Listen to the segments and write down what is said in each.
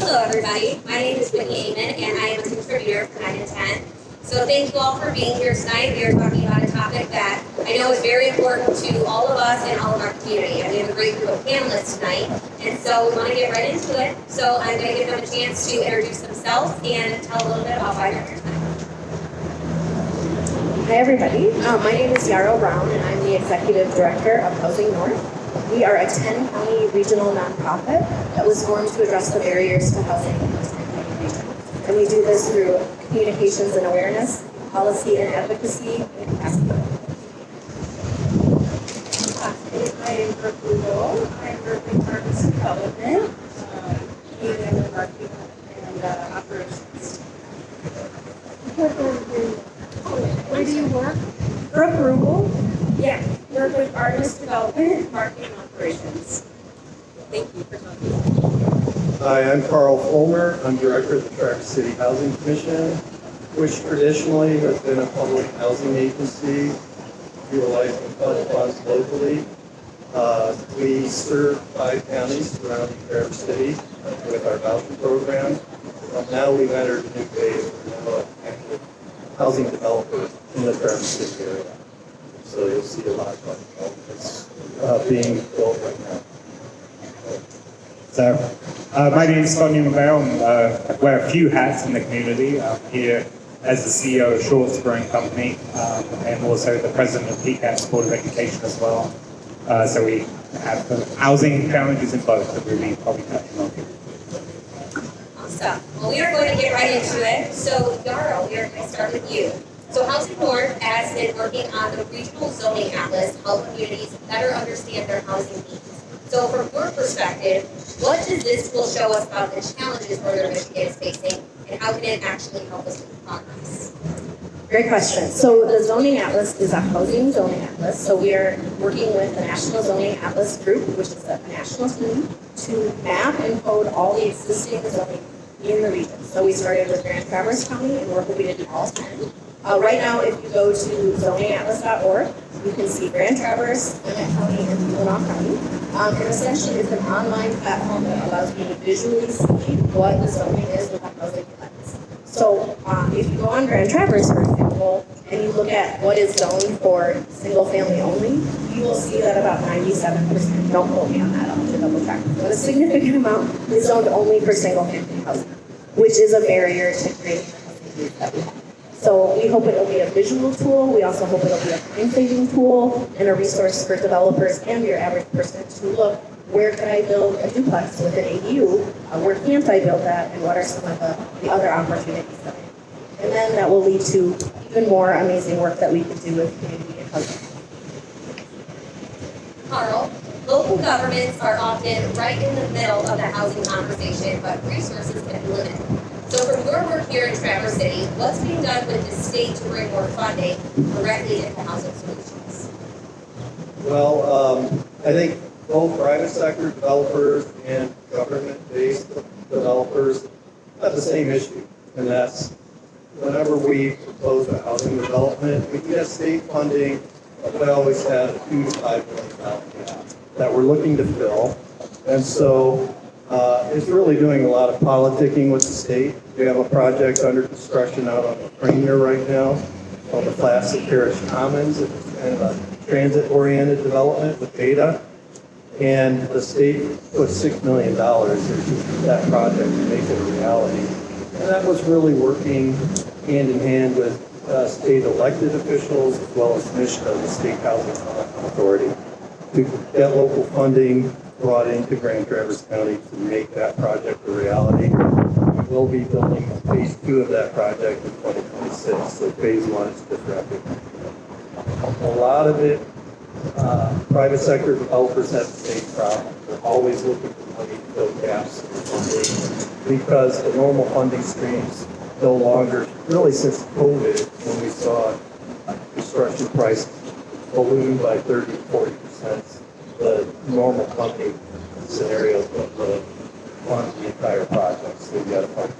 Hello, everybody. My name is Whitney Amon, and I am a contributor for 9 and 10. So thank you all for being here tonight. We are talking about a topic that I know is very important to all of us and all of our community. And we have a great group of panelists tonight, and so we want to get right into it. So I'm going to give them a chance to introduce themselves and tell a little bit about why they're here tonight. Hi, everybody. My name is Yarrow Brown, and I'm the Executive Director of Housing North. We are a 10-county regional nonprofit that was formed to address the barriers to housing in this county region. And we do this through communications and awareness, policy and advocacy, and capacity. I am Brooke Lugo. I'm working in Artist Development, media and marketing, and operations. Where do you work? Brooke Rubel. Yeah, work with artist development, marketing, and operations. Thank you for talking. Hi, I'm Carl Fulmer. I'm Director of the Traverse City Housing Commission, which traditionally has been a public housing agency utilizing fund funds locally. We serve 5 counties surrounding Traverse City with our voucher program. Now we've entered a new phase. We're now an active housing developer in the Traverse City area. So you'll see a lot of developments being built right now. So, my name is Scott Newman-Bale. I wear a few hats in the community. I'm here as the CEO of Shorts Brewing Company and also the president of PCAP's Board of Education as well. So we have housing challenges in both that we'll be probably touching on here. Awesome. Well, we are going to get right into it. So, Yarrow, we are going to start with you. So Housing North has been working on the regional zoning atlas to help communities better understand their housing needs. So from your perspective, what does this tool show us about the challenges Northern Michigan is facing, and how can it actually help us make progress? Great question. So the zoning atlas is a housing zoning atlas. So we are working with the National Zoning Atlas Group, which is a national team, to map and code all the existing zoning in the region. So we started with Grand Traverse County, and we're hoping to do all 10. Right now, if you go to zoningatlas.org, you can see Grand Traverse, Emmett County, and Keweenaw County. And essentially, it's an online platform that allows you to visually see what the zoning is with the housing plans. So if you go on Grand Traverse, for example, and you look at what is zoned for single family only, you will see that about 97%, don't quote me on that, I'll have to double check, but a significant amount is zoned only for single family housing, which is a barrier to creating the housing needs that we have. So we hope it'll be a visual tool. We also hope it'll be a time-saving tool and a resource for developers and your average person to look, where can I build a duplex with an ADU? Where can't I build that? And what are some of the other opportunities that I have? And then that will lead to even more amazing work that we can do with community and housing. Carl, local governments are often right in the middle of the housing conversation, but resources can be limited. So from your work here in Traverse City, what's being done with the state to bring more funding directly into housing solutions? Well, I think both private sector developers and government-based developers have the same issue, and that's whenever we propose a housing development, we get state funding, but we always have a $2 to $5 million gap that we're looking to fill, and so it's really doing a lot of politicking with the state. We have a project under construction out on the Premier right now called the Placid Parish Commons. It's kind of a transit-oriented development with data. And the state put $6 million into that project to make it a reality. And that was really working hand in hand with state elected officials as well as MSHA, the State Housing Authority, to get local funding brought into Grand Traverse County to make that project a reality. We will be building phase 2 of that project in 2026. So phase 1 is just wrapping up. A lot of it, private sector developers have the same problem. They're always looking for money to fill gaps in funding because the normal funding streams no longer, really since COVID, when we saw construction prices balloon by 30 to 40%, the normal funding scenarios don't really fund the entire project, so we've got to fund it.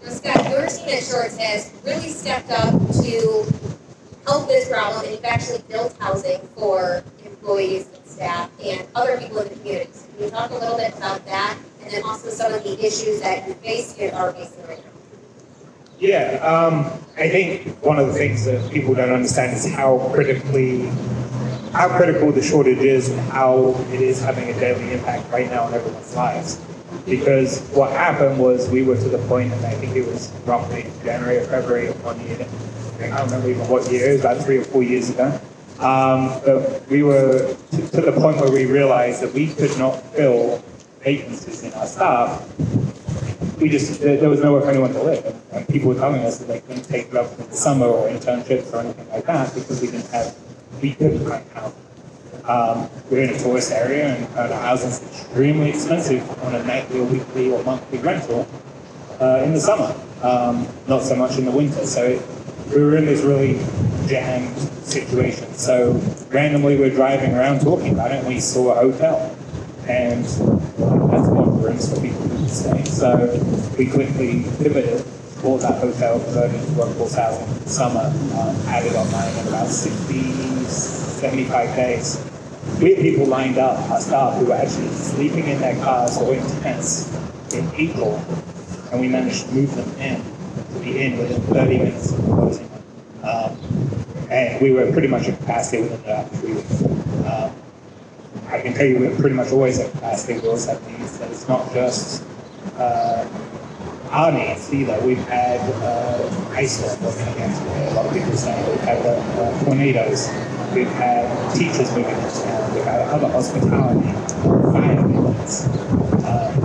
Now, Scott, your team at Shorts has really stepped up to help this problem, and you've actually built housing for employees and staff. staff, and other people in the community. So can you talk a little bit about that, and then also some of the issues that you face and are facing right now? Yeah, I think one of the things that people don't understand is how critical the shortage is and how it is having a daily impact right now on everyone's lives. Because what happened was we were to the point, and I think it was roughly January or February of 1 year. I don't remember even what year, it was about 3 or 4 years ago. But we were to the point where we realized that we could not fill vacancies in our staff. There was nowhere for anyone to live. And people were telling us that they couldn't take it up for the summer or internships or anything like that because we couldn't find housing. We're in a tourist area and the housing is extremely expensive on a nightly or weekly or monthly rental in the summer, not so much in the winter. So we were in this really jammed situation. So randomly we're driving around talking about it and we saw a hotel. And that's one rooms for people to stay. So we quickly pivoted, bought that hotel, converted it to workforce housing in the summer, added online in about 75 days. We had people lined up, our staff, who were actually sleeping in their cars or in tents in April, and we managed to move them in, to be in within 30 minutes of closing. And we were pretty much at capacity within about 3 weeks. I can tell you we're pretty much always at capacity. We always have needs. That it's not just our needs either. We've had ice storm moving against it. A lot of people saying we've had tornadoes. We've had teachers moving into town. We've had other hospitality, fire victims,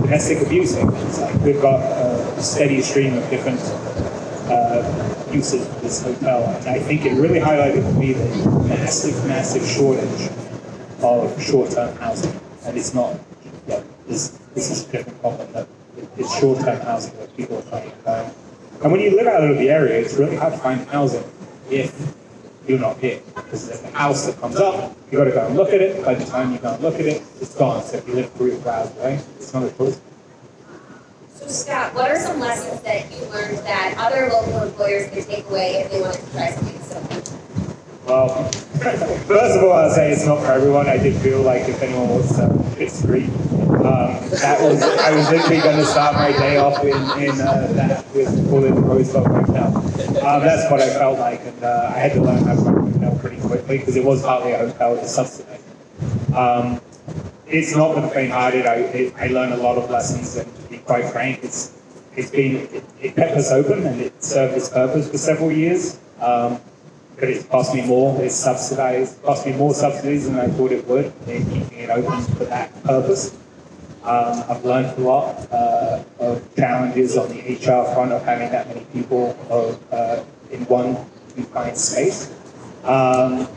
domestic abuse victims. Like we've got a steady stream of different uses of this hotel. And I think it really highlighted for me the massive shortage of short-term housing, and it's not. This is a different problem. That it's short-term housing that people are trying to find. And when you live out of the area, it's really hard to find housing if you're not here, because there's a house that comes up. You got to go and look at it. By the time you go and look at it, it's gone. So if you live 3 or 4 hours away, it's not a choice. So Scott, what are some lessons that you learned that other local employers can take away if they wanted to try something similar? Well, first of all, I'll say it's not for everyone. I did feel like if anyone was Fifth Street, I was literally going to start my day off in that with call it the Rosebud Hotel. That's what I felt like, and I had to learn how to run a hotel pretty quickly because it was partly a hotel with a subsidy. It's not for the faint-hearted. I learned a lot of lessons, and to be quite frank, it kept us open and it served its purpose for several years. But it's cost me more. It's subsidized. Cost me more subsidies than I thought it would in keeping it open for that purpose. I've learned a lot of challenges on the HR front of having that many people in one confined space. And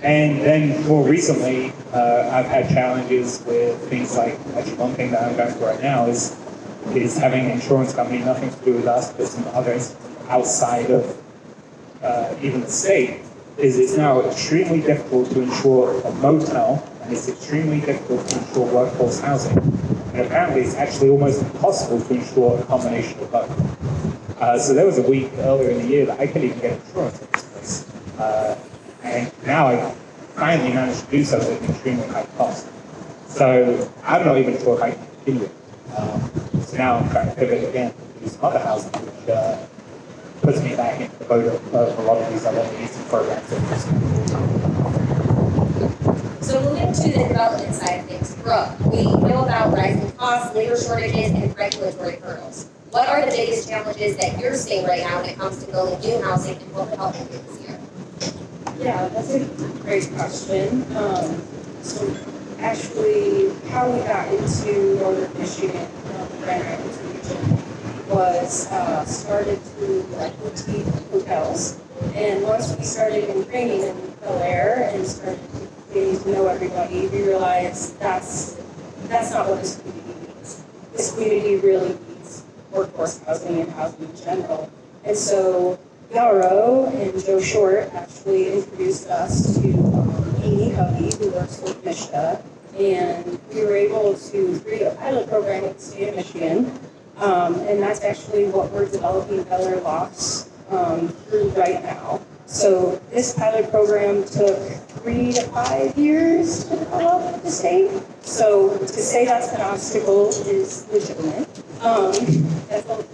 then more recently, I've had challenges with things like, actually one thing that I'm going through right now is having an insurance company, nothing to do with us, but some others outside of even the state, it's now extremely difficult to insure a motel, and it's extremely difficult to insure workforce housing. And apparently it's actually almost impossible to insure a combination of both. So there was a week earlier in the year that I couldn't even get insurance at this place. And now I finally managed to do so at an extremely high cost. So I'm not even sure if I can continue it. So now I'm trying to pivot again to do some other housing, which puts me back into the boat of a lot of these other needs and programs. So moving to the development side of things, Brooke, we know about rising costs, labor shortages, and regulatory hurdles. What are the biggest challenges that you're seeing right now when it comes to building new housing, and what would help you this year? Yeah, that's a great question. So actually, how we got into Northern Michigan, the Grand Rapids region, was started through like boutique hotels. And once we started in training in Bel Air and started getting to know everybody, we realized that's not what this community needs. This community really needs workforce housing and housing in general. And so Yarrow and Joe Short actually introduced us to Amy Covey, who works with MISHA, and we were able to create a pilot program with the state of Michigan, and that's actually what we're developing Bel Air Lofts through right now. So this pilot program took 3 to 5 years to develop with the state. So to say that's an obstacle is legitimate.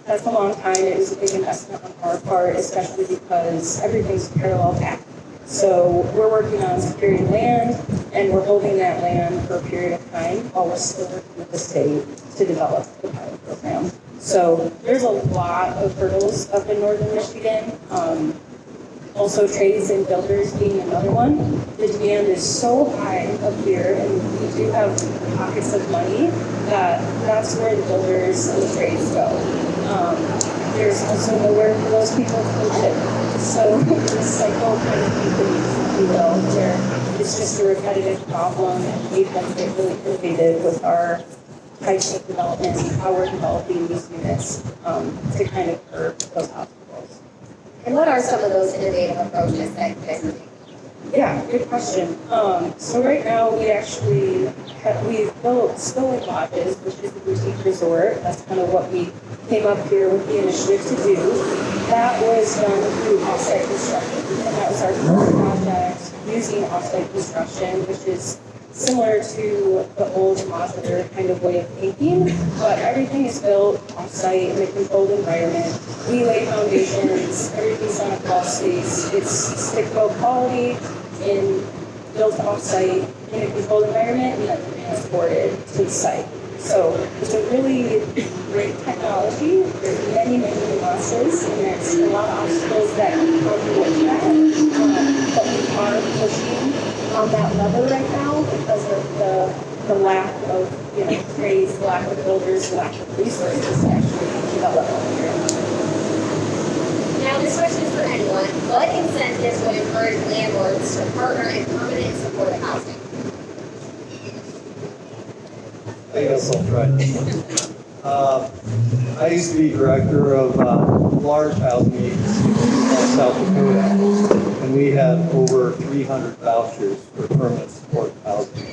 That's a long time. It was a big investment on our part, especially because everything's parallel path. So we're working on securing land, and we're holding that land for a period of time while we're still working with the state to develop the pilot program. So there's a lot of hurdles up in northern Michigan. Also trades and builders being another one. The demand is so high up here, and we do have pockets of money that that's where the builders and the trades go. There's also nowhere for those people to live. So this cycle kind of continues, if you will, where it's just a repetitive problem, and we've had to get really innovative with our types of development, how we're developing these units to kind of curb those obstacles. And what are some of those innovative approaches that you guys are taking? Yeah, good question. So right now we've built Spilling Lodges, which is a boutique resort. That's kind of what we came up here with the initiative to do. That was done through offsite construction, and that was our first project using offsite construction, which is similar to the old modular kind of way of thinking, but everything is built offsite in a controlled environment. We lay foundations, everything's on a crawl space. It's stick built quality and built offsite in a controlled environment and then transported to the site. So it's a really great technology. There's many, many nuances, and there's a lot of obstacles that come with that. But we are pushing on that lever right now because of the lack of trades, the lack of builders, the lack of resources to actually develop here. Now, this question is for anyone. What incentives would encourage landlords to partner in permanent supportive housing? I guess I'll try. I used to be director of large housing agency in South Dakota, and we had over 300 vouchers for permanent supportive housing.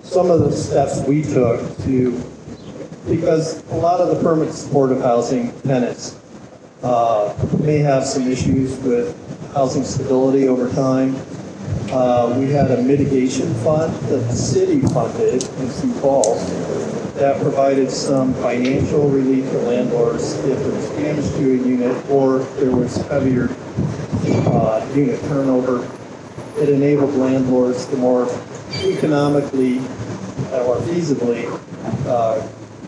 Some of the steps we took because a lot of the permanent supportive housing tenants may have some issues with housing stability over time. We had a mitigation fund that the city funded in Sioux Falls that provided some financial relief to landlords if there was damage to a unit or if there was heavier unit turnover. It enabled landlords to more economically or feasibly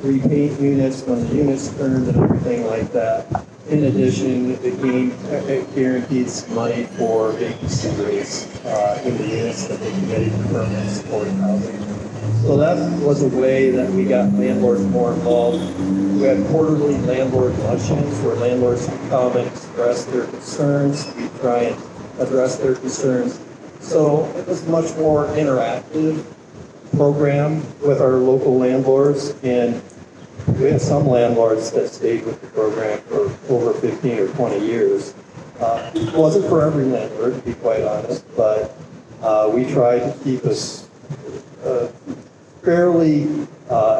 repaint units when the units turned and everything like that. In addition, it guaranteed some money for vacancy rates in the units that they committed to permanent supportive housing. So that was a way that we got landlords more involved. We had quarterly landlord luncheons where landlords would come and express their concerns. We try and address their concerns. So it was a much more interactive program with our local landlords, and we had some landlords that stayed with the program for over 15 or 20 years. It wasn't for every landlord, to be quite honest, but we tried to keep a fairly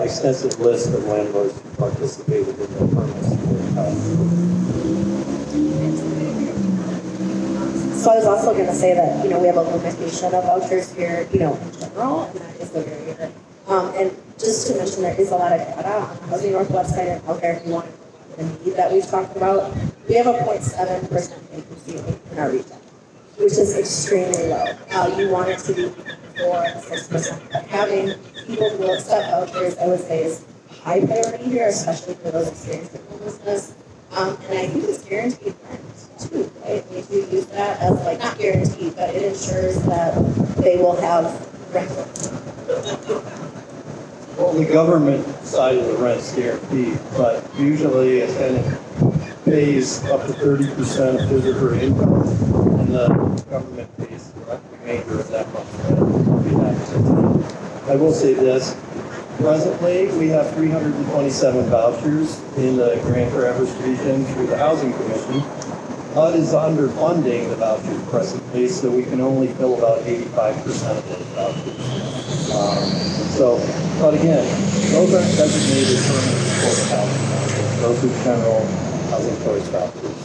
extensive list of landlords who participated in the permanent supportive housing. So I was also going to say that, we have a limitation of vouchers here, in general, and that is the barrier. And just to mention, there is a lot of data on the Housing North website and out there if you want to know about the need that we've talked about. We have a 0.7% vacancy in our region, which is extremely low. You want it to be 4 to 6%. But having people who will accept vouchers, I would say, is high priority here, especially for those experiencing homelessness. And I think it's guaranteed rent too, right? We do use that as not guaranteed, but it ensures that they will have rental. Well, the government side of the rent's guaranteed, but usually a tenant pays up to 30% of his or her income, and the government pays the remainder of that month's rent. I will say this. Presently, we have 327 vouchers in the Grand Traverse region through the Housing Commission. HUD is underfunding the vouchers presently, so we can only fill about 85% of those vouchers. But again, those aren't designated permanent supportive housing vouchers. Those are general housing choice vouchers.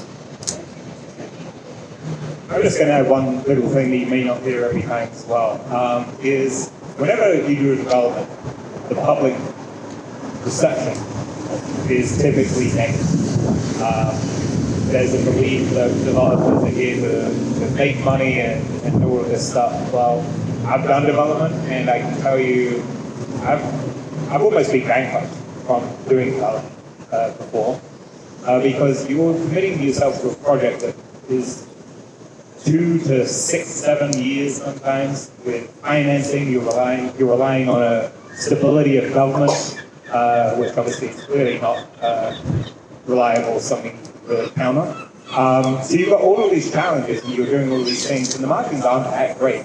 I'm just going to add one little thing that you may not hear every time as well, is whenever you do a development, the public perception is typically negative. There's a belief that developers are here to make money and do all of this stuff. Well, I've done development, and I can tell you, I've almost been bankrupt from doing development before, because you're committing yourself to a project that is 2 to 6, 7 years sometimes with financing. You're relying on a stability of government, which obviously is clearly not reliable, something to count on. So you've got all of these challenges, and you're doing all these things, and the margins aren't that great.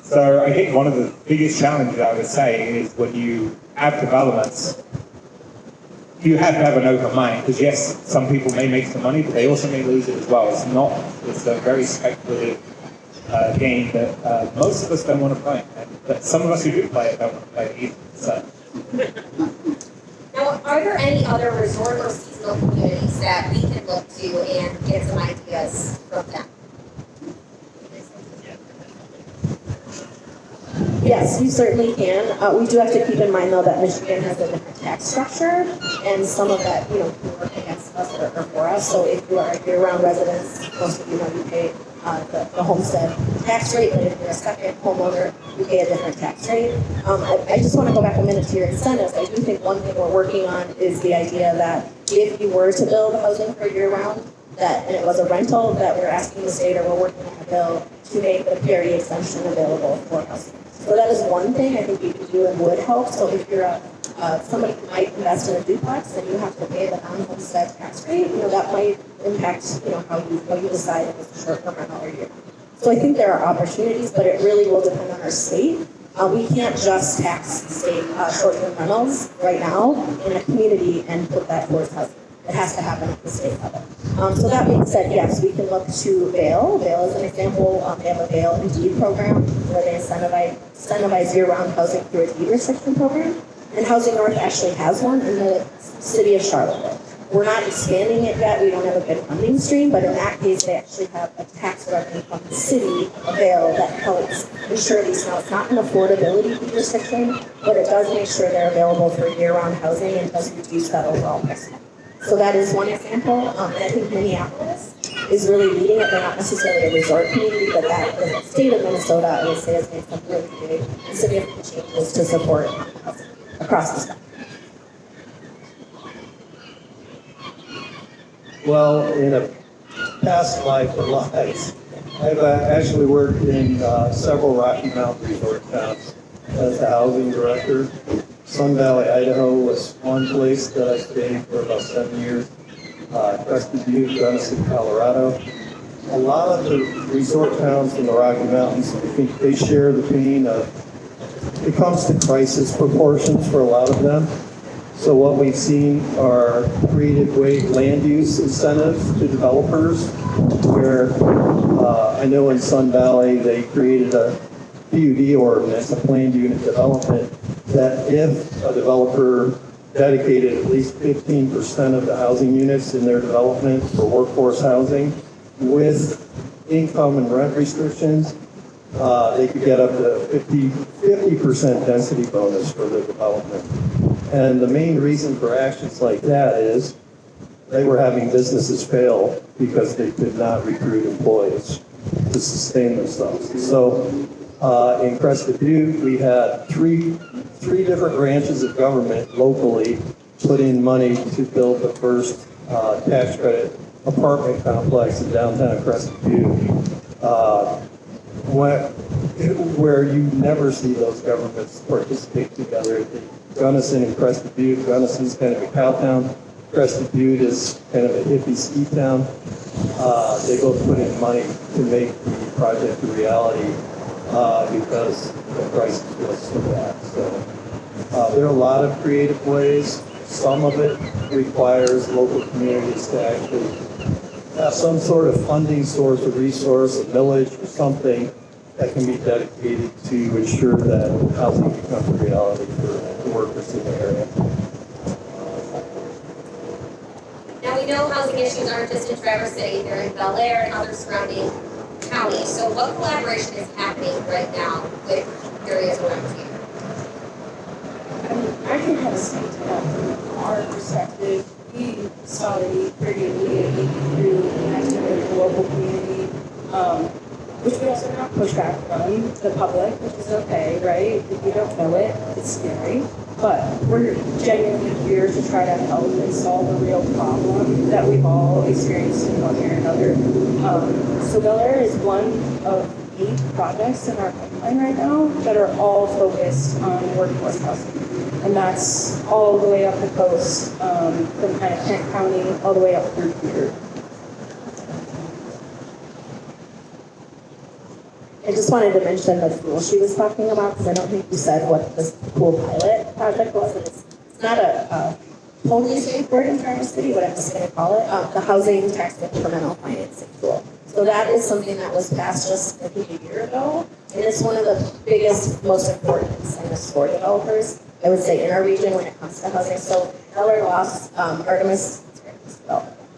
So I think one of the biggest challenges I would say is when you have developments, you have to have an open mind, because yes, some people may make some money, but they also may lose it as well. It's a very speculative game that most of us don't want to play. But some of us who do play it don't want to play it either. So. Now, are there any other resort or seasonal communities that we can look to and get some ideas from them? Yes, you certainly can. We do have to keep in mind, though, that Michigan has a different tax structure, and some of that, can work against us or for us. So if you are a year-round resident, most of you know you pay the homestead tax rate, but if you're a second homeowner, you pay a different tax rate. I just want to go back a minute to your incentives. I do think one thing we're working on is the idea that if you were to build housing for year-round, and it was a rental, that we're asking the state, or we're working on a bill to make the PRE exemption available for housing. So that is one thing I think you could do and would help. So if you're somebody who might invest in a duplex and you have to pay the non-homestead tax rate, that might impact, how you decide if it's a short-term rental or year. So I think there are opportunities, but it really will depend on our state. We can't just tax state short-term rentals right now in a community and put that towards housing. It has to happen at the state level. So that being said, yes, we can look to Vail. Vail is an example. They have a Vail and deed program where they incentivize year-round housing through a deed restriction program. And Housing North actually has one in the city of Charlotte. We're not expanding it yet. We don't have a good funding stream, but in that case, they actually have a tax revenue from the city of Vail that helps ensure these. Now, it's not an affordability deed restriction, but it does make sure they're available for year-round housing and does reduce that overall price. So that is one example, and I think Minneapolis is really leading it. They're not necessarily a resort community, but that the state of Minnesota, I would say, has made some really big and significant changes to support housing across the spectrum. Well, in a past life or lives, I've actually worked in several Rocky Mountain resort towns as the housing director. Sun Valley, Idaho was one place that I stayed for about 7 years. Crested Butte, Gunnison, Colorado. A lot of the resort towns in the Rocky Mountains, I think they share the pain of, it comes to crisis proportions for a lot of them. So what we've seen are creative land use incentives to developers, where I know in Sun Valley they created a PUD ordinance, a planned unit development, that if a developer dedicated at least 15% of the housing units in their development for workforce housing with income and rent restrictions, they could get up to 50% density bonus for the development. And the main reason for actions like that is they were having businesses fail because they could not recruit employees to sustain themselves. So in Crested Butte, we had three different branches of government locally put in money to build the first tax credit apartment complex in downtown Crested Butte, where you never see those governments participate together. Gunnison and Crested Butte. Gunnison is kind of a cow town. Crested Butte is kind of a hippie ski town. They both put in money to make the project a reality because the crisis was so bad. So there are a lot of creative ways. Some of it requires local communities to actually have some sort of funding source or resource, a village or something that can be dedicated to ensure that housing becomes a reality for the workers in the area. Now we know housing issues aren't just in Traverse City, they're in Bel Air and other surrounding county. So what collaboration is happening right now with areas around here? I mean, I can kind of speak to that from our perspective. We saw the need pretty immediately through connecting with the local community, which we also got pushback from the public, which is okay, right? If you don't know it, it's scary. But we're genuinely here to try to help and solve a real problem that we've all experienced in one way or another. So Bel Air is one of 8 projects in our pipeline right now that are all focused on workforce housing. And that's all the way up the coast, from kind of Kent County all the way up through here. I just wanted to mention the tool she was talking about, because I don't think you said what this cool pilot project was. And it's not a totally safe word in Traverse City, but I'm just going to call it the Housing Tax Incremental Financing Tool. So that is something that was passed just, I think, a year ago, and it's one of the biggest, most important incentives for developers, I would say, in our region when it comes to housing. So Delaware Loss, Artemis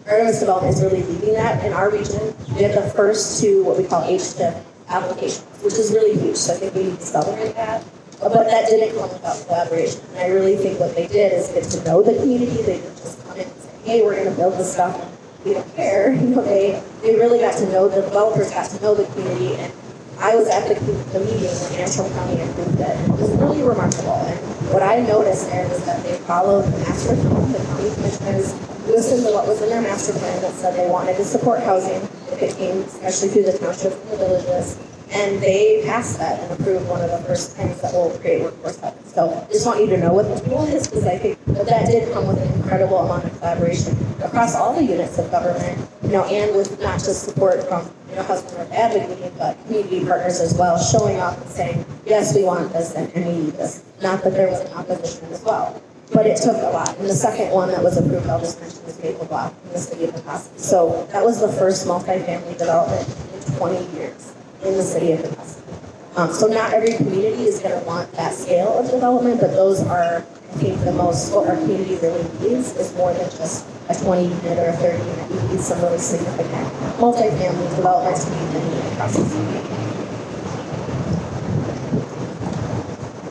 Development is really leading that in our region. We had the first 2, what we call HTIP applications, which is really huge. So I think we need to celebrate that. But that didn't come without collaboration. And I really think what they did is get to know the community. They didn't just come in and say, hey, we're going to build this stuff. We don't care. You know, they really got to know, the developers got to know the community. And I was at the meeting when Antrim County approved it. It was really remarkable. And what I noticed there was that they followed the master plan. The county commissioners listened to what was in their master plan that said they wanted to support housing if it came, especially through the townships and the villages. And they passed that and approved one of the first things that will create workforce housing. So I just want you to know what the tool is, because I think that did come with an incredible amount of collaboration across all the units of government, you know, and with not just support from, you know, husband or advocating, but community partners as well, showing up and saying, yes, we want this and we need this. Not that there was an opposition as well. But it took a lot. And the second one that was approved, I'll just mention, was Maple Block in the city of Decatur. So that was the first multifamily development in 20 years in the city of Decatur. So not every community is going to want that scale of development, but those are, I think, the most, what our community really needs is more than just a 20 unit or a 30 unit. We need some really significant multifamily developments to meet the need across the city.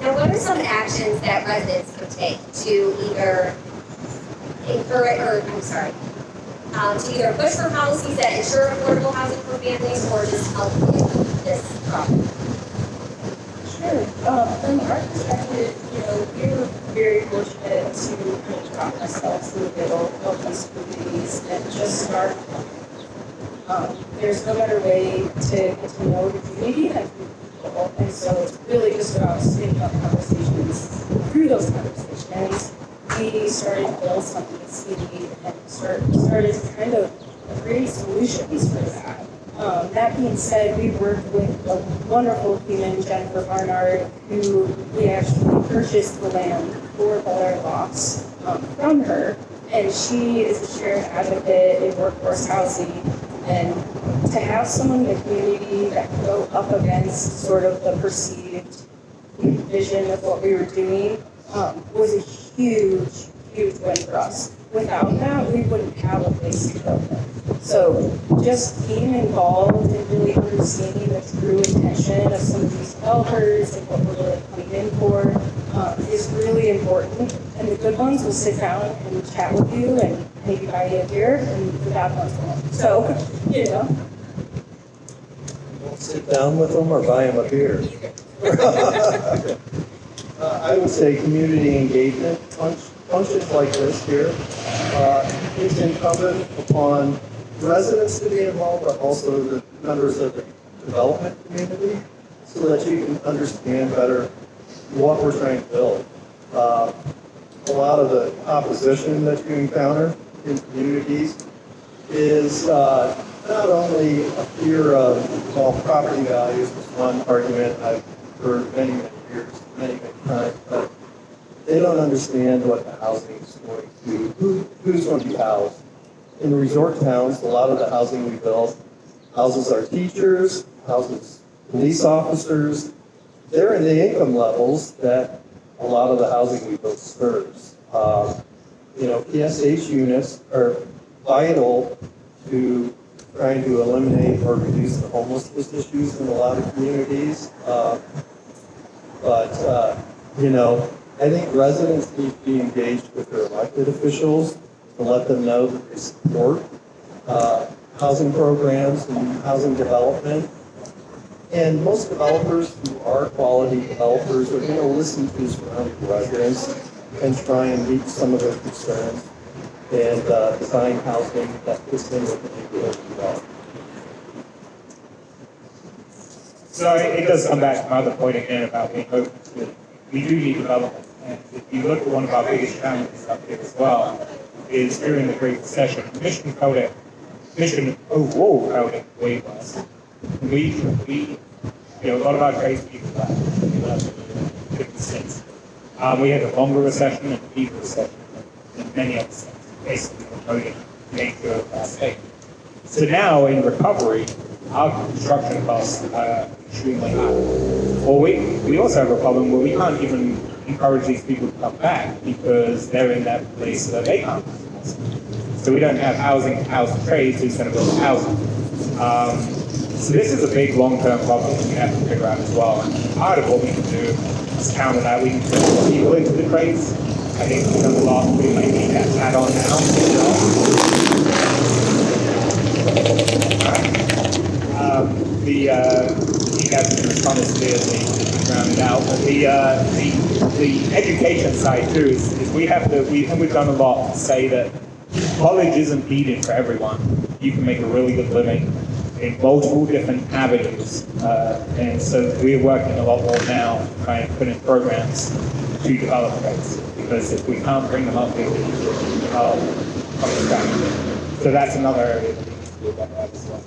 Now, what are some actions that residents can take to either encourage, or to either push for policies that ensure affordable housing for families, or just help with this problem? Sure. From our perspective, you know, we're very fortunate to kind of drop ourselves in the middle of these communities and just start. There's no better way to get to know the community than through people, and so it's really just about spinning up conversations. Through those conversations, we started to build something that's unique and started to kind of create solutions for that. That being said, we worked with a wonderful human, Jennifer Barnard, who we actually purchased the land for Bel Air Lofts from her, and she is a shared advocate in workforce housing. And to have someone in the community that can go up against sort of the perceived vision of what we were doing was a huge win for us. Without that, we wouldn't have a place to go. So just being involved and really understanding the true intention of some of these developers and what we're really coming in for is really important. And the good ones will sit down and chat with you and maybe buy you a beer, and the bad ones won't. So, you know. Don't sit down with them or buy them a beer. I would say community engagement, functions like this here, it's incumbent upon residents to be involved, but also the members of the development community, so that you can understand better what we're trying to build. A lot of the opposition that you encounter in communities is not only a fear of, well, property values is one argument I've heard many years, many times, but they don't understand what the housing is going to, who's going to be housed. In resort towns, a lot of the housing we build houses our teachers, houses police officers. They're in the income levels that a lot of the housing we build serves. You know, PSH units are vital to trying to eliminate or reduce the homelessness issues in a lot of communities. I think residents need to be engaged with their elected officials to let them know that they support housing programs and housing development. And most developers who are quality developers are going to listen to surrounding residents and try and meet some of their concerns and design housing that fits in with the neighborhood development. So it does come back to my other point again about being open to it. We do need development. And if you look at one of our biggest challenges up here as well, is during the Great Recession, Michigan overall held it way worse. We a lot of our tradespeople left in 56. We had a longer recession and a deeper recession than many other states, basically the voting nature of our state. So now in recovery, our construction costs are extremely high. Well, we also have a problem where we can't even encourage these people to come back because they're in that place that they can't. So we don't have housing to house the trades who's going to build housing. So this is a big long-term problem that we have to figure out as well. And part of what we can do is counter that. We can put more people into the trades. I think we've done a lot. We might need that add on now. You guys can respond to this rounded out. But the education side too is we've done a lot to say that college isn't needed for everyone. You can make a really good living in multiple different avenues. And so we're working a lot more now trying to put in programs to develop rates. Because if we can't bring them up, they will come back. So that's another area that we need to do about that as well.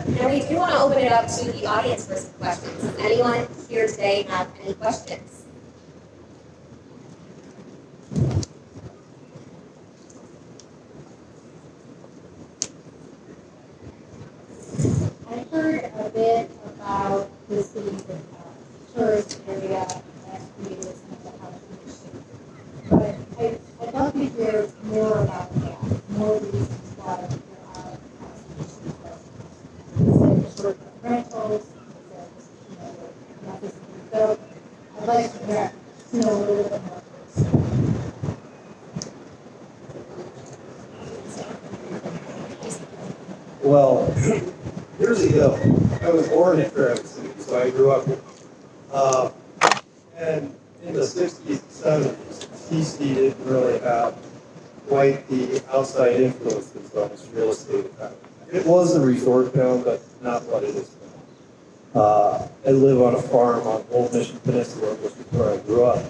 Now we do want to open it up to the audience for some questions. Does anyone here today have any questions? I've heard a bit about the city's tourist area that created some of the housing issues. But I'd love to hear more about that, more reasons why there are housing issues there. Is it short-term rentals? Is it nothing being built? I'd like to know a little bit more. Well, years ago, I was born in Traverse City, so I grew up here. And in the 60s and 70s, TC didn't really have quite the outside influences on its real estate economy. It was a resort town, but not what it is now. I live on a farm on Old Mission Peninsula, which is where I grew up.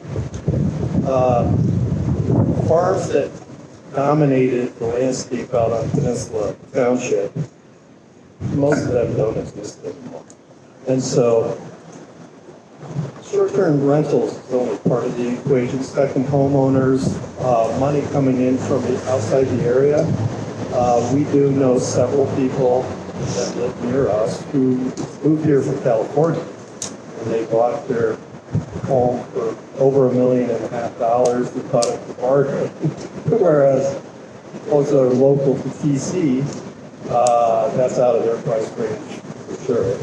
Farms that dominated the landscape out on Peninsula Township, most of them don't exist anymore. And so short-term rentals is only part of the equation. Second homeowners, money coming in from outside the area. We do know several people that live near us who moved here from California. And they bought their home for over $1.5 million. We thought it was a bargain. Whereas folks that are local to TC, that's out of their price range for sure.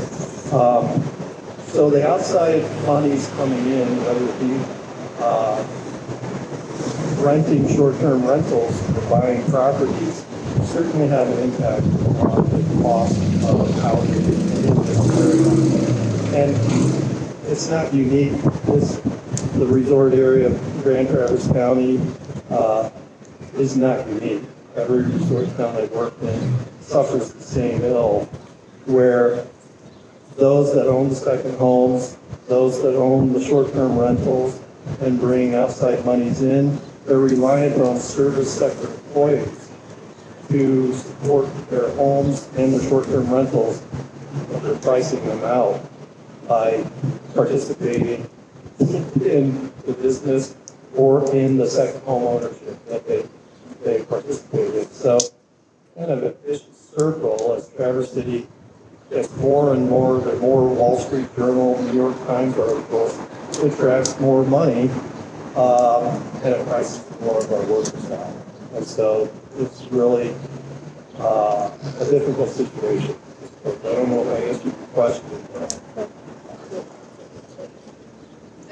So the outside money's coming in, whether it be renting short-term rentals or buying properties, certainly have an impact on the cost of housing in this area. And it's not unique. The resort area of Grand Traverse County is not unique. Every resort town I've worked in suffers the same ill, where those that own the second homes, those that own the short-term rentals and bring outside monies in, they're reliant on service sector employees to support their homes and the short-term rentals. They're pricing them out by participating in the business or in the second home ownership that they participate in. So kind of a vicious circle as Traverse City gets more and more, the more Wall Street Journal, New York Times articles, it attracts more money, and it prices more of our workers out. And so it's really a difficult situation. So I don't know if I answered your question.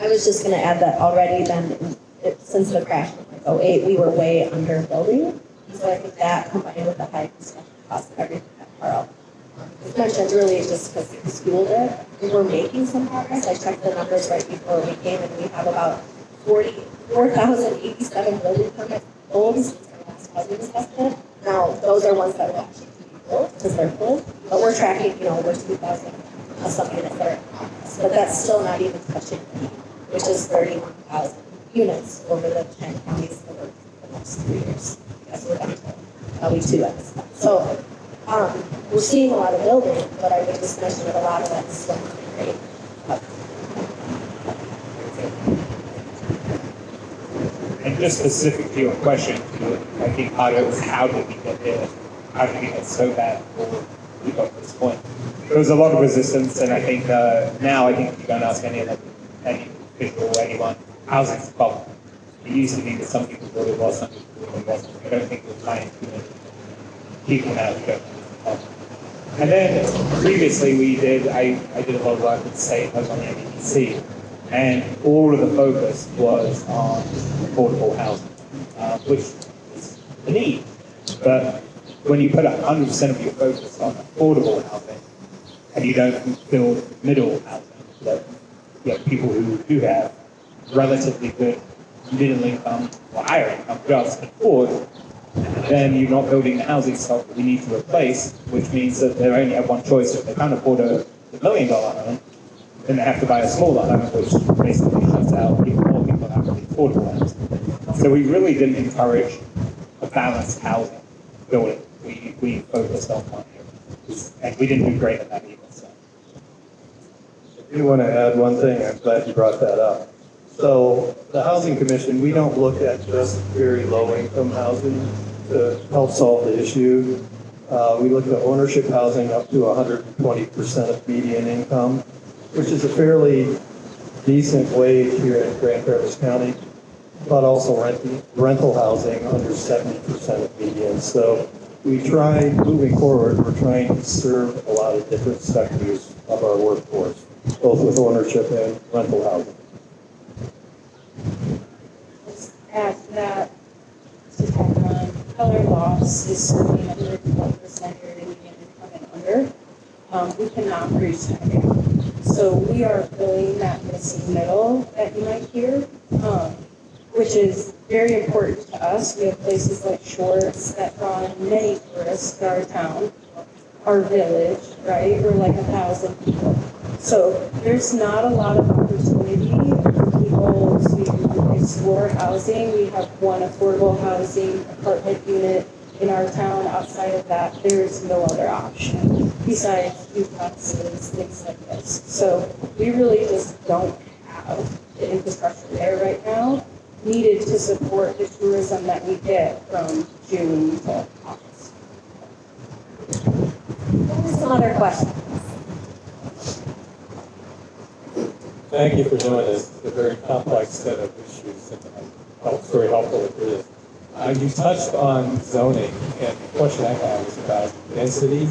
I was just gonna add that already then, since the crash in like '08, we were way under building. So I think that combined with the high construction cost, everything got far up. As mentioned, really it's just because we schooled it. We were making some progress. I checked the numbers right before we came and we have about 4,087 building permits pulled since our last housing assessment. Now, those are ones that will actually be built because they're full, but we're tracking, over 2,000 some units that are in progress. But that's still not even touching the which is 31,000 units over the 10 counties over the next 3 years. Yes, we're down to probably 2 at this point. So we're seeing a lot of building, but I would just mention that a lot of that is still not great. And just specific to your question, I think part of it was how did we get there? How did we get so bad before we got to this point? There was a lot of resistance, and I think now if you don't ask any official or anyone, housing's a problem. It used to be that some people thought it was, some people thought it wasn't. I don't think we're finding too many people now who don't think it's a problem. And then previously I did a lot of work with the state, I was on the MEDC, and all of the focus was on affordable housing, which is a need. But when you put 100% of your focus on affordable housing, and you don't build middle housing, that people who do have relatively good middle income or higher income jobs can afford, then you're not building the housing stock that we need to replace, which means that they only have one choice. If they can't afford a $1 million home, then they have to buy a smaller home, which basically shuts out more people out of the affordable housing. So we really didn't encourage a balanced housing building. We focused on one area, and we didn't do great at that either. So. I do want to add one thing. I'm glad you brought that up. So the Housing Commission, we don't look at just very low-income housing to help solve the issue. We look at ownership housing up to 120% of median income, which is a fairly decent wage here in Grand Traverse County, but also rental housing under 70% of median. So we try, moving forward, we're trying to serve a lot of different sectors of our workforce, both with ownership and rental housing. Add to that, to tack on, color loss is certainly under 20% area median income and under. We cannot bridge that gap. So we are filling that missing middle that you might hear, which is very important to us. We have places like Shorts that draw in many tourists to our town, our village, right? We're like 1,000 people. So there's not a lot of opportunity for people to explore housing. We have one affordable housing apartment unit in our town. Outside of that, there's no other option besides duplexes, things like this. So we really just don't have the infrastructure there right now needed to support the tourism that we get from June to August. Some other questions? Thank you for doing this. It's a very complex set of issues, and it's very helpful with this. You touched on zoning, and the question I have is about density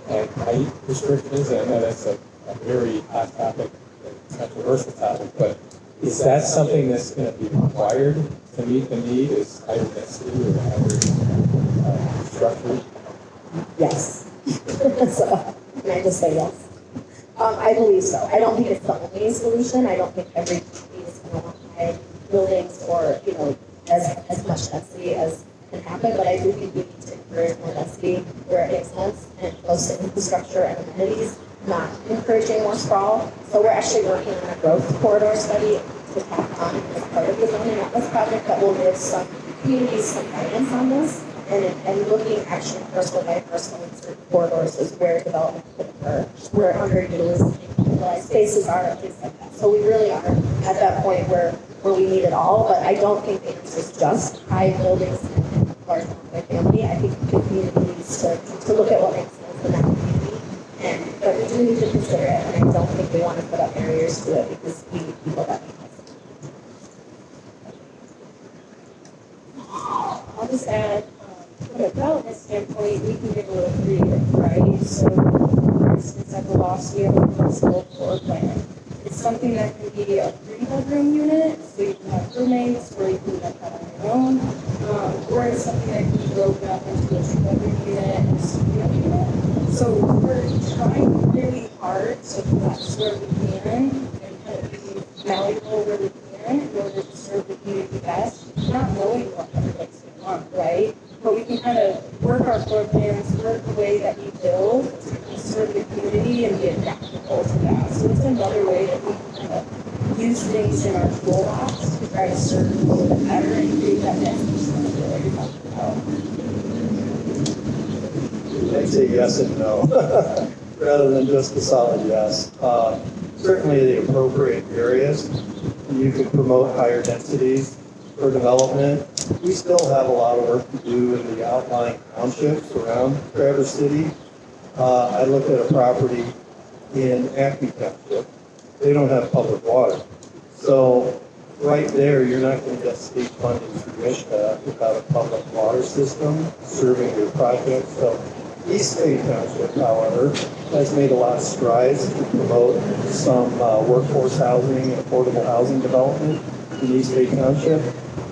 and height restrictions. I know that's a very hot topic, a controversial topic, but is that something that's going to be required to meet the need? Is higher density or higher structure? Yes. So, can I just say yes? I believe so. I don't think it's the only solution. I don't think every community is going to want high buildings or, as much density as can happen, but I do think we need to encourage more density where it makes sense and close to infrastructure and amenities, not encouraging more sprawl. So we're actually working on a growth corridor study to tack on as part of the zoning atlas project that will give some communities some guidance on this. And looking actually parcel by parcel in certain corridors is where development could occur, where underutilized spaces are, and things like that. So we really are at that point where we need it all, but I don't think the answer is just high buildings and large multifamily. I think the community needs to look at what makes sense in that community. But we do need to consider it, and I don't think we want to put up barriers to it because we need people that make sense. I'll just add, a development standpoint, we can get a little creative, right? So, for instance, at the loss, we have a flexible floor plan. It's something that can be a 3-bedroom unit, so you can have roommates, or you can have that on your own. Or it's something that can be broken up into a 2-bedroom unit and a studio unit. So we're trying really hard to flex where we can and kind of be malleable where we can in order to serve the community best, not knowing what everybody's going to want, right? But we can kind of work our floor plans, work the way that we build to kind of serve the community and be adaptable to that. So it's another way that we can kind of use things in our toolbox to try to serve a little bit better and create that next that you're talking about. I'd say yes and no, rather than just a solid yes. Certainly the appropriate areas, you can promote higher densities for development. We still have a lot of work to do in the outlying townships around Traverse City. I looked at a property in Acme Township. They don't have public water. So right there, you're not going to get state funding through Michigan without a public water system serving your project. So East Bay Township, however, has made a lot of strides to promote some workforce housing and affordable housing development in East Bay Township.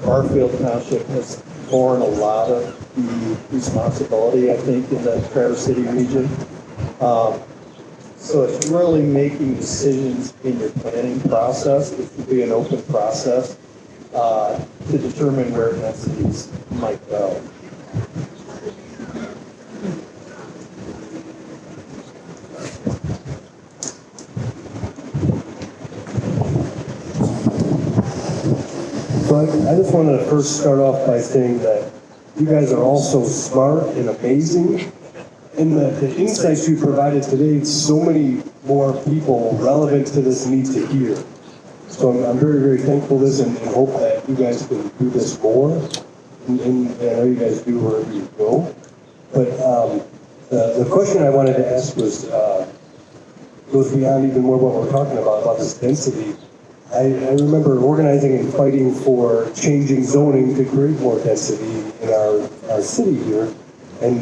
Barfield Township has borne a lot of the responsibility, I think, in the Traverse City region. So it's really making decisions in your planning process. It should be an open process to determine where densities might go. So I just wanted to first start off by saying that you guys are all so smart and amazing. And the insights you provided today, so many more people relevant to this need to hear. So I'm very, very thankful for this and hope that you guys can do this more. And I know you guys do wherever you go. But the question I wanted to ask was, goes beyond even more what we're talking about this density. I remember organizing and fighting for changing zoning to create more density in our city here. And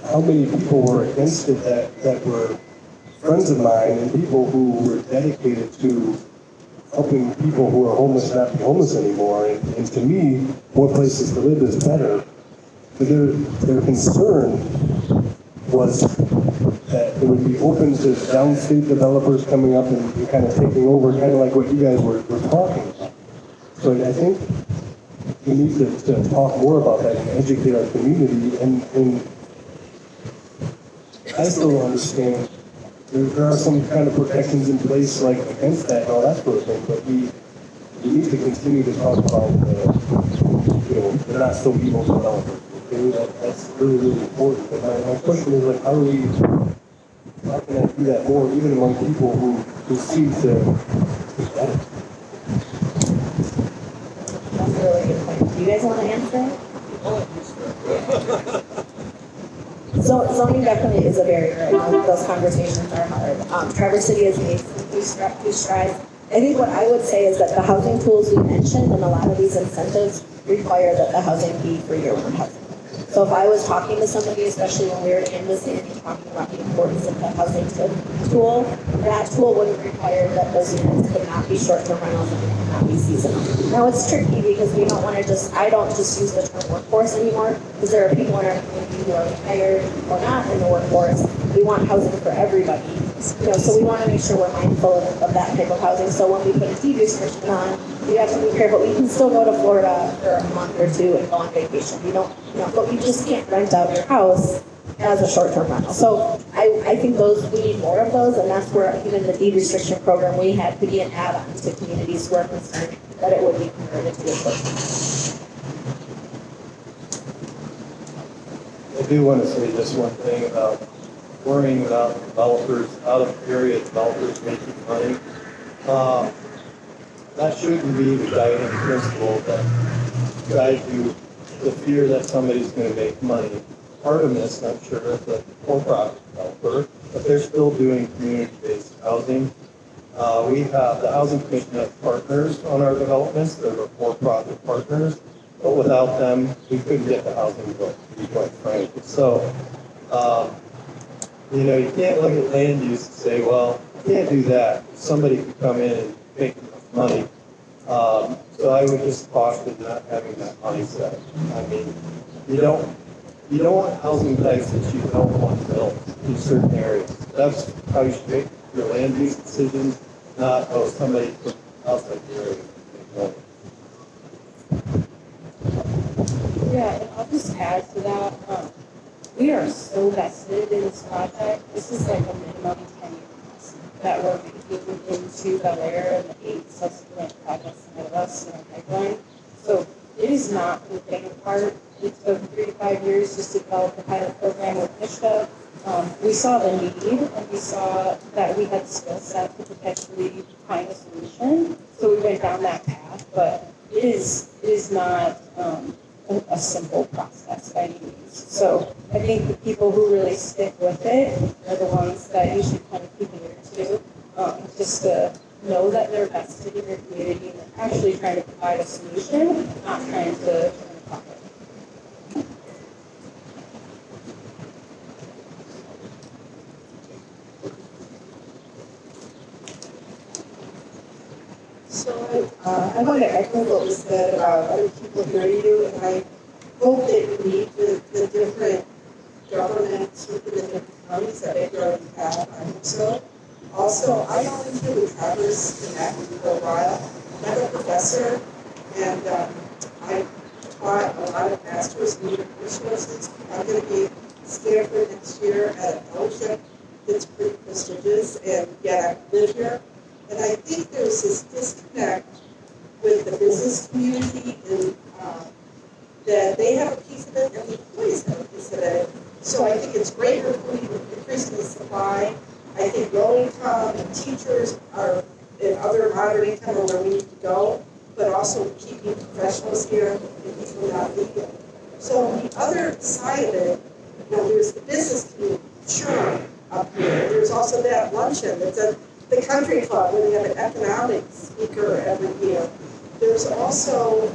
how many people were against it that were friends of mine and people who were dedicated to helping people who are homeless not be homeless anymore. And to me, more places to live is better. But their concern was that it would be open to downstate developers coming up and kind of taking over, kind of like what you guys were talking about. So I think we need to talk more about that and educate our community. And I still don't understand. There are some kind of protections in place, like against that and all that sort of thing. But we need to continue to talk about, they're not so evil developers. Okay, that's really, really important. But my question is, like, how can I do that more, even among people who seem to get it? That's a really good point. Do you guys want to answer? So zoning definitely is a barrier. I know those conversations are hard. Traverse City has made some huge strides. I think what I would say is that the housing tools we mentioned and a lot of these incentives require that the housing be for year-round housing. So if I was talking to somebody, especially when we were canvassing and talking about the importance of the housing tool, that tool wouldn't require that those units could not be short-term rentals and could not be seasonal. Now it's tricky because we don't want to I don't just use the term workforce anymore because there are people in our community who are retired or not in the workforce. We want housing for everybody. So we want to make sure we're mindful of that type of housing. So when we put a deed restriction on, we have to be careful. We can still go to Florida for a month or two and go on vacation. But you just can't rent out your house as a short-term rental. So I think we need more of those, and that's where even the deed restriction program we had could be an add-on to communities who are concerned that it would be converted to a short-term. I do want to say just one thing about worrying about developers, out-of-area developers making money. That shouldn't be the guiding principle that guides you, the fear that somebody's going to make money. Artemis, I'm sure, is a for-profit developer, but they're still doing community-based housing. We have the Housing Commission has partners on our developments. They're for-profit partners. but without them, we couldn't get the housing built, to be quite frank. So, you can't look at land use and say, well, you can't do that. Somebody could come in and make enough money. So I would just caution not having that mindset. I mean, you don't want housing types that you don't want built in certain areas. That's how you should make your land use decisions, not, oh, somebody from outside the area can make money. Yeah, and I'll just add to that. We are so vested in this project. This is like a minimum 10 years that we're making into Bel Air and the 8 subsequent projects ahead of us in our pipeline. So it is not a thing apart. It took 3 to 5 years just to develop the pilot program with Mishka. We saw the need and we saw that we had the skill set to potentially find a solution. So we went down that path, but it is not a simple process by any means. So I think the people who really stick with it are the ones that you should kind of keep an ear to, just to know that they're vested in your community and they're actually trying to provide a solution, not trying to turn a profit. So I want to echo what was said about other people hearing you, and I hope that you meet with the different governments within the different counties that they already have. I hope so. Also, I volunteered with Traverse in Akron for a while. I'm a professor, and I taught a lot of masters in human resources. I'm going to be at Stanford next year at a fellowship that's pretty prestigious, and yet I live here. And I think there's this disconnect with the business community and that they have a piece of it and the employees have a piece of it. So I think it's great if we increase the supply. I think low income and teachers are and other moderate income are where we need to go, but also keeping professionals here and people not leaving. So on the other side of it, there's the business community, sure, up here. There's also that luncheon that's at the country club where they have an economics speaker every year. There's also,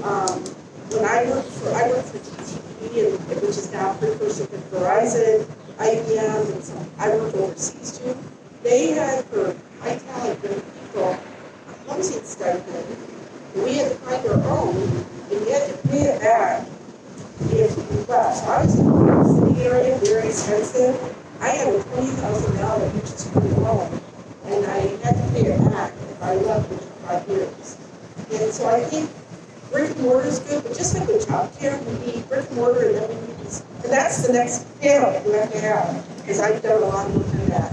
when I worked for TTE, which is now precursor to Verizon, IBM, and some, I worked overseas too. They had for high talent young people a housing stipend. We had to find our own, and you had to pay it back if you left. I was in the city area, very expensive. I had a $20,000 interest free loan, and I had to pay it back if I left within 5 years. And so I think brick and mortar is good, but just like with child care, we need brick and mortar, and then we need this. And that's the next panel we have to have, because I've done a lot of work on that.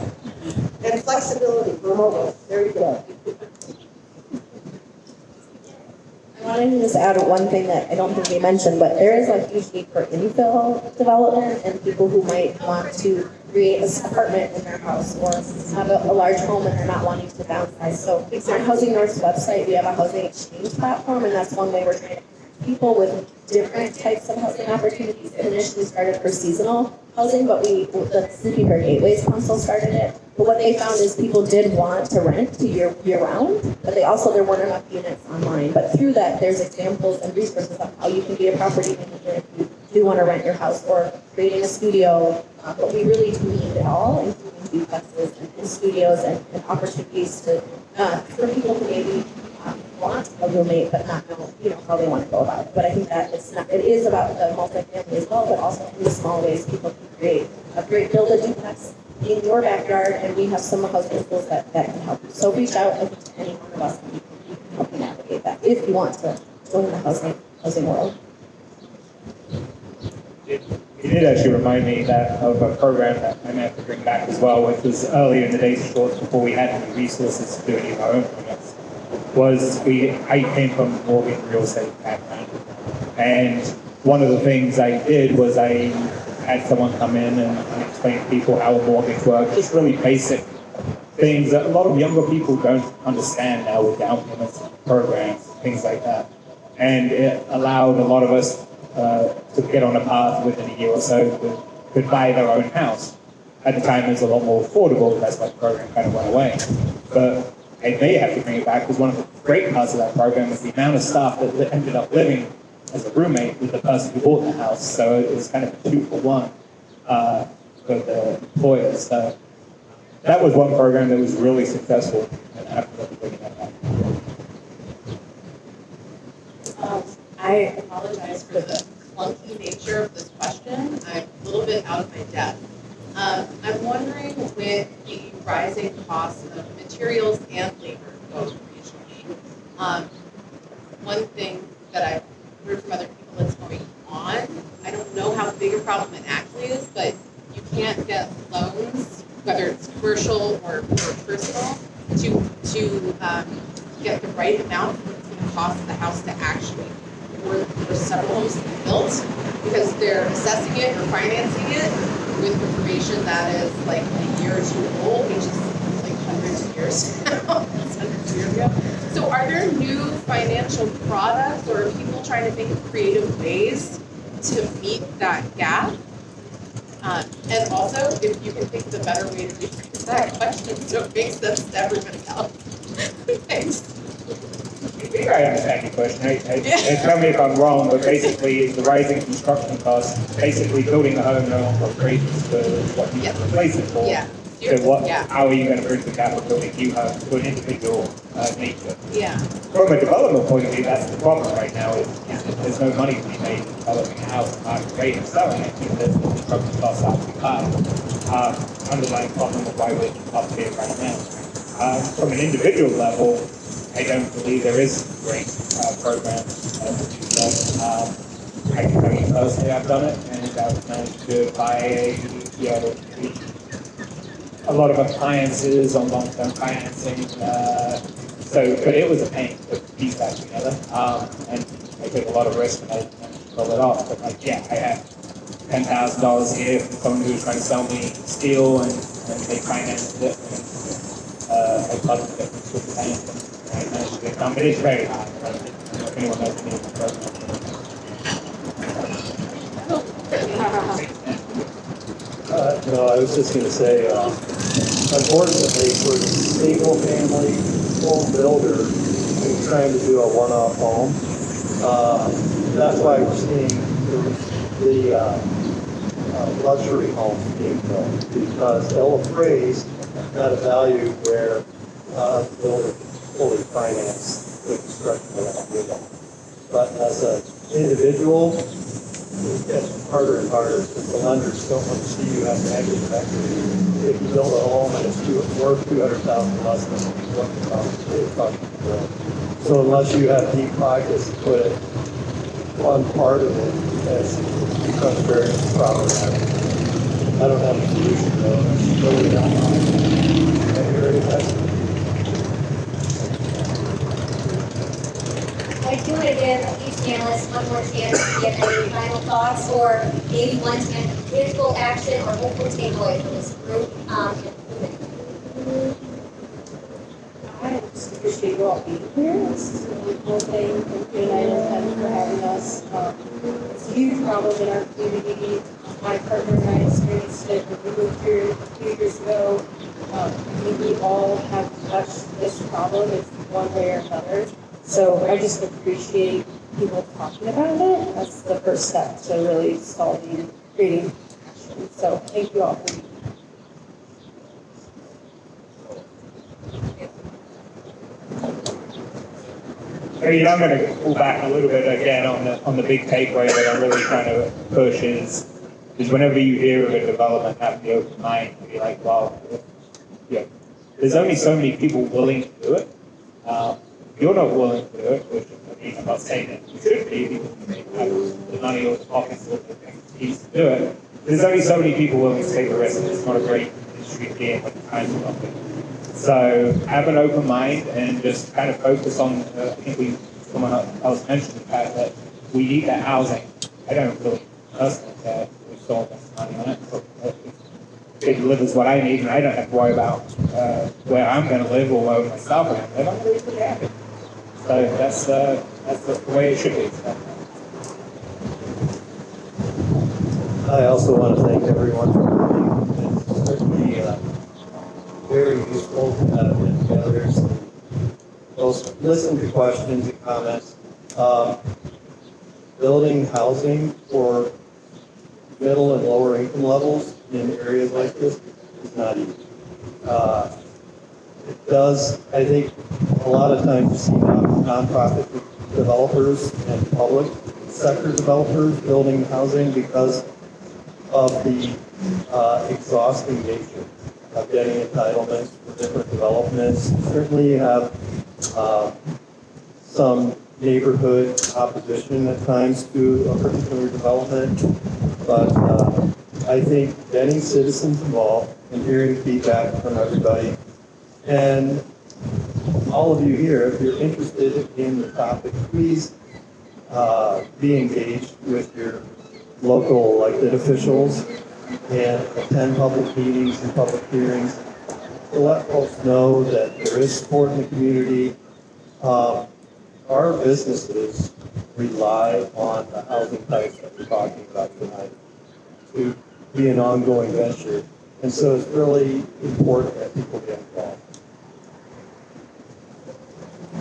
And flexibility, remote. There you go. I wanted to just add one thing that I don't think we mentioned, but there is a huge need for infill development and people who might want to create an apartment in their house or have a large home and they're not wanting to downsize. So on Housing North's website, we have a housing exchange platform, and that's one way we're trying to connect people with different types of housing opportunities. It initially started for seasonal housing, but the Sleeping Bear Gateways Council started it. But what they found is people did want to rent to year round, but there weren't enough units online. But through that, there's examples and resources of how you can be a property manager if you do want to rent your house or creating a studio. But we really do need it all, including duplexes and studios and opportunities to for people who maybe want a roommate but not know how they want to go about it. But I think that it is about the multifamily as well, but also in the small ways people can build a duplex in your backyard, and we have some housing tools that can help you. So reach out to any one of us and we can help you navigate that if you want to join the housing world. It did actually remind me of a program that I may have to bring back as well, which was earlier in the days of Shorts before we had any resources to do any of our own projects. I came from a mortgage real estate background, and one of the things I did was I had someone come in and explain to people how a mortgage works, just really basic things that a lot of younger people don't understand now with down payments programs, things like that. And it allowed a lot of us to get on a path within a year or so could buy their own house. At the time, it was a lot more affordable. That's why the program kind of went away. But I may have to bring it back because one of the great parts of that program was the amount of staff that ended up living as a roommate with the person who bought the house. So it was kind of a 2-for-1 for the employers. So that was one program that was really successful. And I have to bring that back. I apologize for the clunky nature of this question. I'm a little bit out of my depth. I'm wondering with the rising costs of materials and labor, both regionally, one thing that I've heard from other people that's going on, I don't know how big a problem it actually is, but you can't get loans, whether it's commercial or personal, to get the right amount for the cost of the house to actually for several homes to be built, because they're assessing it or financing it with information that is like a year or two old, which is like hundreds of years now. That's hundreds of years ago. So are there new financial products or are people trying to think of creative ways to meet that gap? And also, if you can think of a better way to rephrase that question so it makes sense to everybody else. Thanks. I think I understand your question. Tell me if I'm wrong, but basically the rising construction costs, basically building a home no longer appraises for what you can replace it for. Yeah. So how are you going to bridge the gap of building new homes to an individual nature? Yeah. From a development point of view, that's the problem right now. There's no money to be made in developing a house at market rate of selling it because the construction costs are too high. Underlying problem of why we're up here right now. From an individual level, I don't believe there is a great program to do that. I can tell you personally, I've done it, and I've managed to buy a lot of appliances on long-term financing. But it was a pain to piece that together, and I took a lot of risk and I managed to pull it off. But I had $10,000 here from someone who was trying to sell me steel, and they financed it, and I plugged the difference with the bank, and I managed to get it done. But it's very hard. I don't know if anyone knows any of the program. No, I was just going to say, unfortunately, for the single-family home builder who's trying to do a one-off home, that's why we're seeing the luxury homes being built, because they'll appraise at a value where the builder can fully finance the construction of that unit. But as an individual, it gets harder and harder because the lenders don't want to see you have negative equity. If you build a home and it's worth $200,000 less than what it costs to build. So unless you have deep pockets to put it on part of it, it becomes very problematic. I don't have a solution though. It's really not mine. I do want to give each panelist one more chance to give any final thoughts or maybe one tangible action or hopeful takeaway from this group. I just appreciate you all being here. This is a really cool thing. Thank you, and for having us. It's a huge problem in our community. My partner and I experienced it when we moved here a few years ago. I think we all have touched this problem in one way or another. So I just appreciate people talking about it. That's the first step to really solving, creating action. So thank you all for being here. I'm going to pull back a little bit again on the big takeaway that I'm really trying to push is whenever you hear of a development, have the open mind to be like, well, there's only so many people willing to do it. If you're not willing to do it, which I'm not saying that you should be, because you may have the money or the pockets or the expertise to do it. There's only so many people willing to take the risk, and it's not a great industry to be in when the time's not good. So have an open mind and just kind of focus on, I think someone else mentioned the fact that we need that housing. I don't really personally care if we still invest money on it. But it delivers what I need, and I don't have to worry about where I'm going to live or where myself are going to live. I'm really pretty happy. So that's the way it should be. So. I also want to thank everyone for coming. It's certainly very useful to have been together. Listen to questions and comments. building housing for middle and lower income levels in areas like this is not easy. It does, I think, a lot of times you see nonprofit developers and public sector developers building housing because of the exhausting nature of getting entitlements for different developments. Certainly you have some neighborhood opposition at times to a particular development, but I think getting citizens involved and hearing feedback from everybody, and all of you here, if you're interested in the topic, please be engaged with your local elected officials and attend public meetings and public hearings to let folks know that there is support in the community. Our businesses rely on the housing types that we're talking about tonight to be an ongoing venture. And so it's really important that people get involved.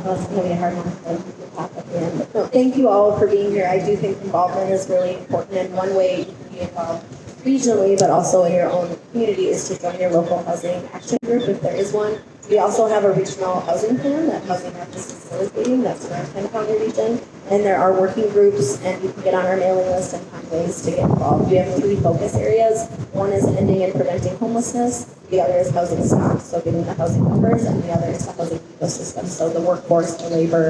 Well, it's going to be a hard one to talk at the end. But no, thank you all for being here. I do think involvement is really important, and one way you can be involved regionally, but also in your own community, is to join your local housing action group if there is one. We also have a regional housing plan that Housing Act is facilitating. That's in our 10-county region. And there are working groups, and you can get on our mailing list and find ways to get involved. We have 3 focus areas. One is ending and preventing homelessness. The other is housing stock, so getting the housing numbers, and the other is the housing ecosystem, so the workforce, the labor,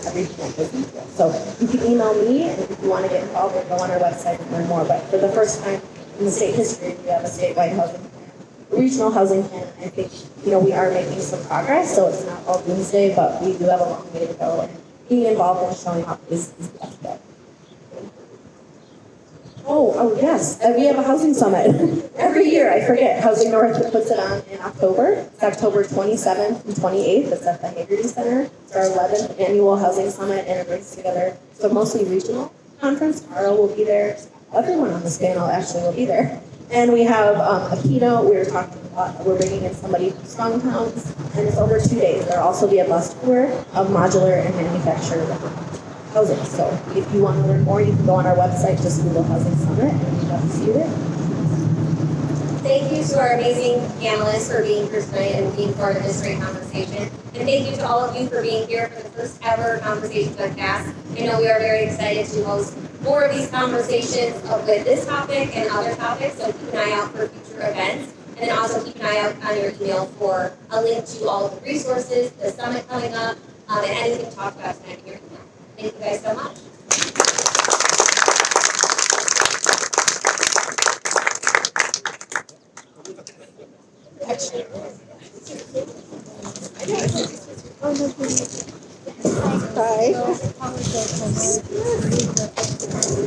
everything that goes into it. So you can email me, and if you want to get involved, or go on our website and learn more. But for the first time in the state history, we have a statewide housing plan. Regional housing plan, I think, we are making some progress, so it's not all doomsday, but we do have a long way to go, and being involved and showing up is the best bet. Oh, yes, we have a housing summit. Every year, I forget, Housing North puts it on in October. It's October 27th and 28th. It's at the Hagerty Center. It's our 11th annual housing summit, and it brings together, so mostly regional conference. Carl will be there. Everyone on this panel actually will be there. And we have a keynote. We're bringing in somebody from Strong Towns, and it's over 2 days. There'll also be a bus tour of modular and manufactured housing. So if you want to learn more, you can go on our website, just Google Housing Summit, and we'd love to see you there. Thank you to our amazing panelists for being here tonight and being part of this great conversation. And thank you to all of you for being here for the first ever Conversations on Cast. I know we are very excited to host more of these conversations with this topic and other topics, so keep an eye out for future events. And then also keep an eye out on your email for a link to all of the resources, the summit coming up, and anything talked about tonight in your email. Thank you guys so much. Bye.